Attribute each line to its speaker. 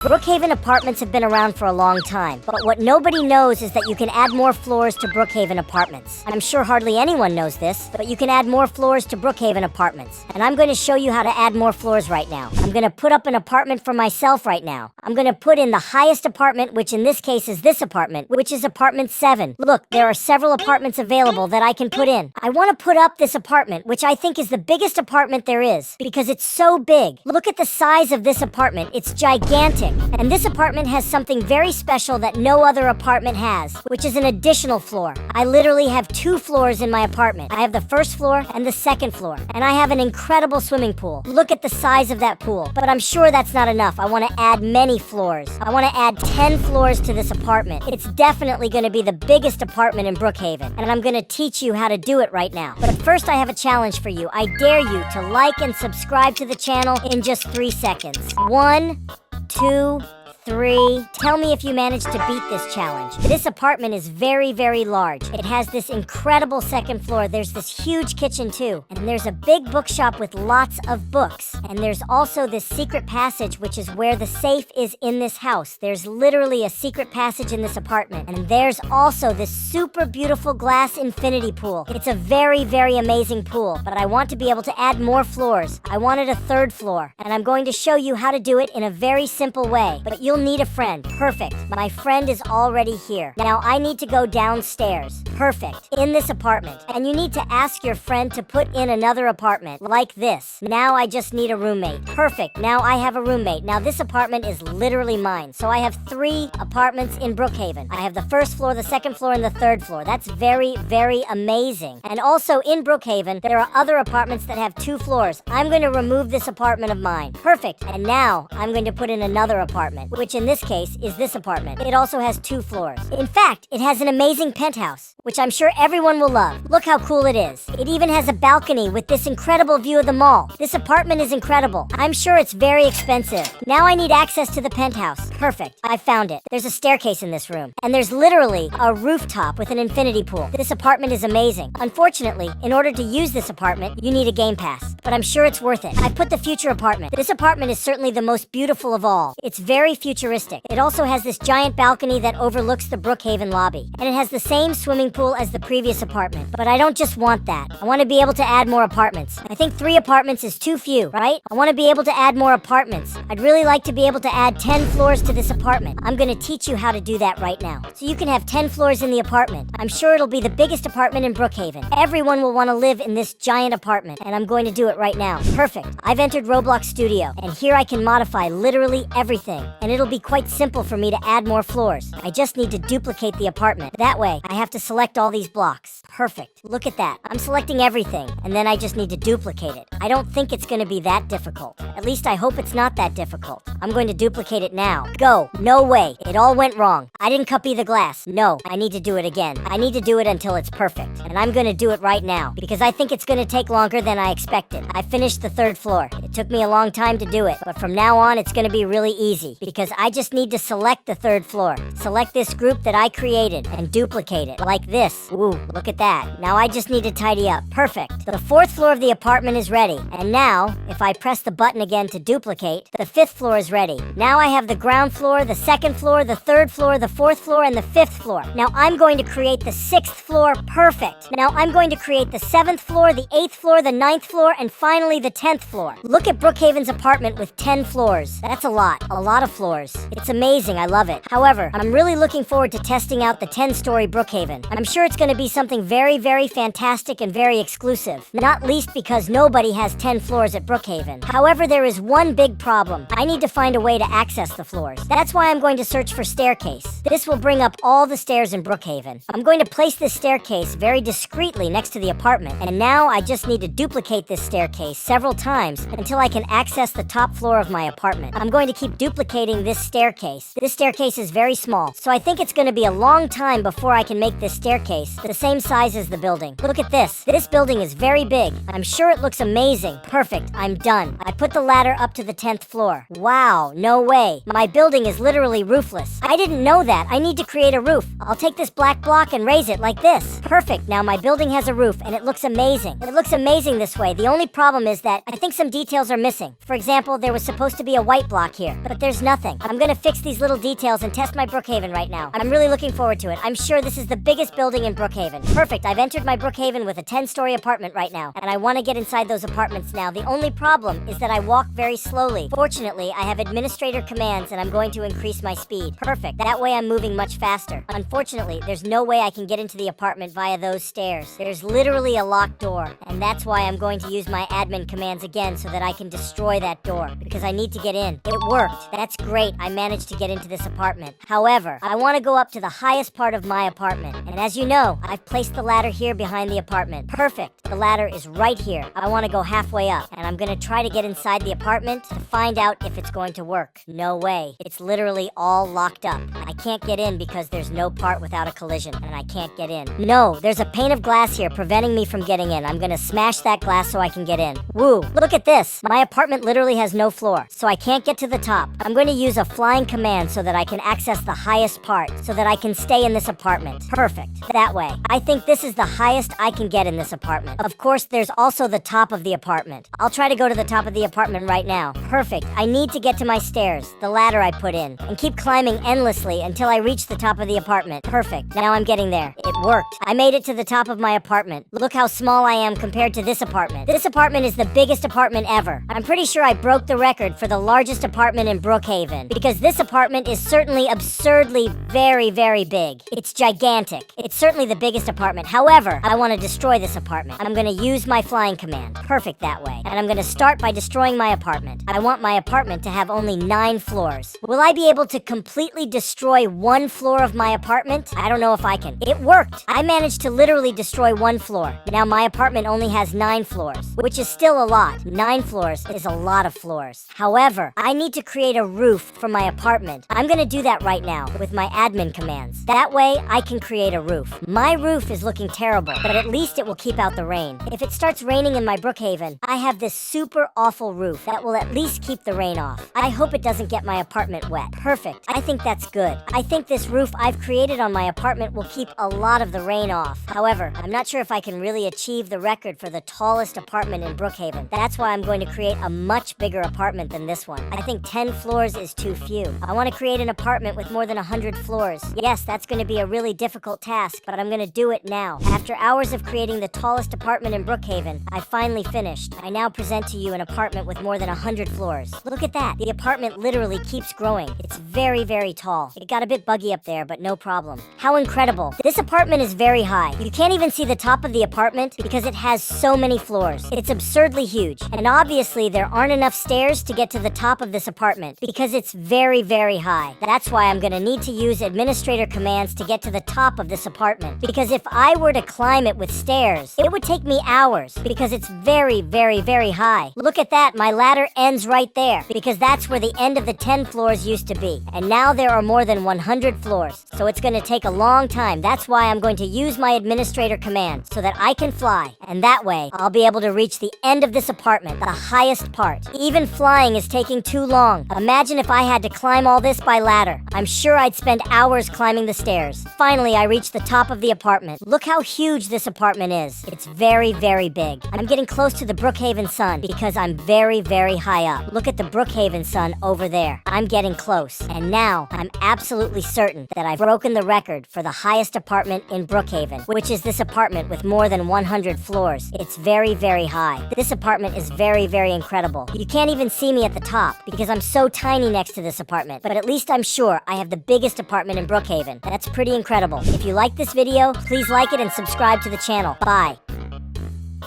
Speaker 1: Brookhaven apartments have been around for a long time, but what nobody knows is that you can add more floors to Brookhaven apartments. I'm sure hardly anyone knows this, but you can add more floors to Brookhaven apartments. And I'm going to show you how to add more floors right now. I'm going to put up an apartment for myself right now. I'm going to put in the highest apartment, which in this case is this apartment, which is apartment 7. Look, there are several apartments available that I can put in. I want to put up this apartment, which I think is the biggest apartment there is, because it's so big. Look at the size of this apartment. It's gigantic. And this apartment has something very special that no other apartment has, which is an additional floor. I literally have 2 floors in my apartment. I have the first floor and the second floor. And I have an incredible swimming pool. Look at the size of that pool. But I'm sure that's not enough. I want to add many floors. I want to add 10 floors to this apartment. It's definitely going to be the biggest apartment in Brookhaven. And I'm going to teach you how to do it right now. But first I have a challenge for you. I dare you to like and subscribe to the channel in just 3 seconds. 1, 2, 3. Tell me if you managed to beat this challenge. This apartment is very, very large. It has this incredible second floor. There's this huge kitchen too. And there's a big bookshop with lots of books. And there's also this secret passage, which is where the safe is in this house. There's literally a secret passage in this apartment. And there's also this super beautiful glass infinity pool. It's a very, very amazing pool. But I want to be able to add more floors. I wanted a 3rd floor. And I'm going to show you how to do it in a very simple way. But you'll need a friend. Perfect. My friend is already here. Now I need to go downstairs. Perfect. In this apartment. And you need to ask your friend to put in another apartment, like this. Now I just need a roommate. Perfect. Now I have a roommate. Now this apartment is literally mine. So I have 3 apartments in Brookhaven. I have the 1st floor, the 2nd floor, and the 3rd floor. That's very, very amazing. And also in Brookhaven, there are other apartments that have 2 floors. I'm going to remove this apartment of mine. Perfect. And now I'm going to put in another apartment, which in this case is this apartment. It also has 2 floors. In fact, it has an amazing penthouse, which I'm sure everyone will love. Look how cool it is. It even has a balcony with this incredible view of the mall. This apartment is incredible. I'm sure it's very expensive. Now I need access to the penthouse. Perfect. I found it. There's a staircase in this room. And there's literally a rooftop with an infinity pool. This apartment is amazing. Unfortunately, in order to use this apartment, you need a game pass. But I'm sure it's worth it. I put the future apartment. This apartment is certainly the most beautiful of all. It's very futuristic. It also has this giant balcony that overlooks the Brookhaven lobby. And it has the same swimming pool as the previous apartment. But I don't just want that. I want to be able to add more apartments. I think 3 apartments is too few, right? I want to be able to add more apartments. I'd really like to be able to add 10 floors to this apartment. I'm going to teach you how to do that right now. So you can have 10 floors in the apartment. I'm sure it'll be the biggest apartment in Brookhaven. Everyone will want to live in this giant apartment. And I'm going to do it right now. Perfect. I've entered Roblox Studio. And here I can modify literally everything. And it'll be quite simple for me to add more floors. I just need to duplicate the apartment. That way, I have to select all these blocks. Perfect. Look at that. I'm selecting everything, and then I just need to duplicate it. I don't think it's going to be that difficult. At least I hope it's not that difficult. I'm going to duplicate it now. Go. No way. It all went wrong. I didn't copy the glass. No, I need to do it again. I need to do it until it's perfect. And I'm going to do it right now, because I think it's going to take longer than I expected. I finished the 3rd floor. It took me a long time to do it, but from now on, it's going to be really easy, because I just need to select the 3rd floor. Select this group that I created and duplicate it like this. Ooh, look at that. Now I just need to tidy up. Perfect. The 4th floor of the apartment is ready. And now, if I press the button again to duplicate, the 5th floor is ready. Now I have the ground floor, the 2nd floor, the 3rd floor, the 4th floor, and the 5th floor. Now I'm going to create the 6th floor. Perfect. Now I'm going to create the 7th floor, the 8th floor, the 9th floor, and finally the 10th floor. Look at Brookhaven's apartment with 10 floors. That's a lot of floors. It's amazing. I love it. However, I'm really looking forward to testing out the 10-story Brookhaven. I'm sure it's going to be something very, very fantastic and very exclusive. Not least because nobody has 10 floors at Brookhaven. However, there is one big problem. I need to find a way to access the floors. That's why I'm going to search for staircase. This will bring up all the stairs in Brookhaven. I'm going to place this staircase very discreetly next to the apartment. And now I just need to duplicate this staircase several times until I can access the top floor of my apartment. I'm going to keep duplicating this staircase. This staircase is very small, so I think it's going to be a long time before I can make this staircase staircase, the same size as the building. Look at this. This building is very big. I'm sure it looks amazing. Perfect, I'm done. I put the ladder up to the 10th floor. Wow, no way. My building is literally roofless. I didn't know that. I need to create a roof. I'll take this black block and raise it like this. Perfect, now my building has a roof and it looks amazing. It looks amazing this way. The only problem is that I think some details are missing. For example, there was supposed to be a white block here, but there's nothing. I'm gonna fix these little details and test my Brookhaven right now. I'm really looking forward to it. I'm sure this is the biggest building in Brookhaven. Perfect, I've entered my Brookhaven with a 10-story apartment right now, and I want to get inside those apartments now. The only problem is that I walk very slowly. Fortunately, I have administrator commands and I'm going to increase my speed. Perfect, that way I'm moving much faster. Unfortunately, there's no way I can get into the apartment via those stairs. There's literally a locked door, and that's why I'm going to use my admin commands again so that I can destroy that door, because I need to get in. It worked. That's great. I managed to get into this apartment. However, I want to go up to the highest part of my apartment, and as you know, I've placed the ladder here behind the apartment. Perfect. The ladder is right here. I want to go halfway up, and I'm going to try to get inside the apartment to find out if it's going to work. No way. It's literally all locked up. I can't get in because there's no part without a collision, and I can't get in. No, there's a pane of glass here preventing me from getting in. I'm gonna smash that glass so I can get in. Woo, look at this. My apartment literally has no floor, so I can't get to the top. I'm going to use a flying command so that I can access the highest part, so that I can stay in this apartment. Perfect. That way. I think this is the highest I can get in this apartment. Of course, there's also the top of the apartment. I'll try to go to the top of the apartment right now. Perfect. I need to get to my stairs, the ladder I put in, and keep climbing endlessly until I reach the top of the apartment. Perfect. Now I'm getting there. It worked. I made it to the top of my apartment. Look how small I am compared to this apartment. This apartment is the biggest apartment ever. I'm pretty sure I broke the record for the largest apartment in Brookhaven, because this apartment is certainly absurdly very, very big. It's gigantic. It's certainly the biggest apartment. However, I want to destroy this apartment. I'm going to use my flying command. Perfect that way. And I'm going to start by destroying my apartment. I want my apartment to have only 9 floors. Will I be able to completely destroy 1 floor of my apartment? I don't know if I can. It worked. I managed to literally destroy 1 floor. Now my apartment only has 9 floors, which is still a lot. 9 floors is a lot of floors. However, I need to create a roof for my apartment. I'm going to do that right now with my admin commands. That way, I can create a roof. My roof is looking terrible, but at least it will keep out the rain. If it starts raining in my Brookhaven, I have this super awful roof that will at least keep the rain off. I hope it doesn't get my apartment wet. Perfect. I think that's good. I think this roof I've created on my apartment will keep a lot of the rain off. However, I'm not sure if I can really achieve the record for the tallest apartment in Brookhaven. That's why I'm going to create a much bigger apartment than this one. I think 10 floors is too few. I want to create an apartment with more than 100 floors. Yes, that's going to be a really difficult task, but I'm going to do it now. After hours of creating the tallest apartment in Brookhaven, I finally finished. I now present to you an apartment with more than 100 floors. Look at that. The apartment literally keeps growing. It's very, very tall. It got a bit buggy up there, but no problem. How incredible. This apartment is very high. You can't even see the top of the apartment because it has so many floors. It's absurdly huge. And obviously, there aren't enough stairs to get to the top of this apartment because it's very, very high. That's why I'm going to need to use administrator commands to get to the top of this apartment. Because if I were to climb it with stairs, it would take me hours because it's very, very, very high. Look at that. My ladder ends right there because that's where the end of the 10 floors used to be. And now there are more than 100 floors. So it's going to take a long time. That's why I'm going to use my administrator command so that I can fly. And that way, I'll be able to reach the end of this apartment, the highest part. Even flying is taking too long. Imagine if I had to climb all this by ladder. I'm sure I'd spend hours climbing the stairs. Finally, I reached the top of the apartment. Look how huge this apartment is. It's very, very big. I'm getting close to the Brookhaven sun because I'm very, very high up. Look at the Brookhaven sun over there. I'm getting close. And now, I'm absolutely certain that I've broken the record for the highest apartment in Brookhaven, which is this apartment with more than 100 floors. It's very, very high. This apartment is very, very incredible. You can't even see me at the top because I'm so tiny next to this apartment, but at least I'm sure I have the biggest apartment in Brookhaven. That's pretty incredible. If you like this video, please like it and subscribe to the channel. Bye.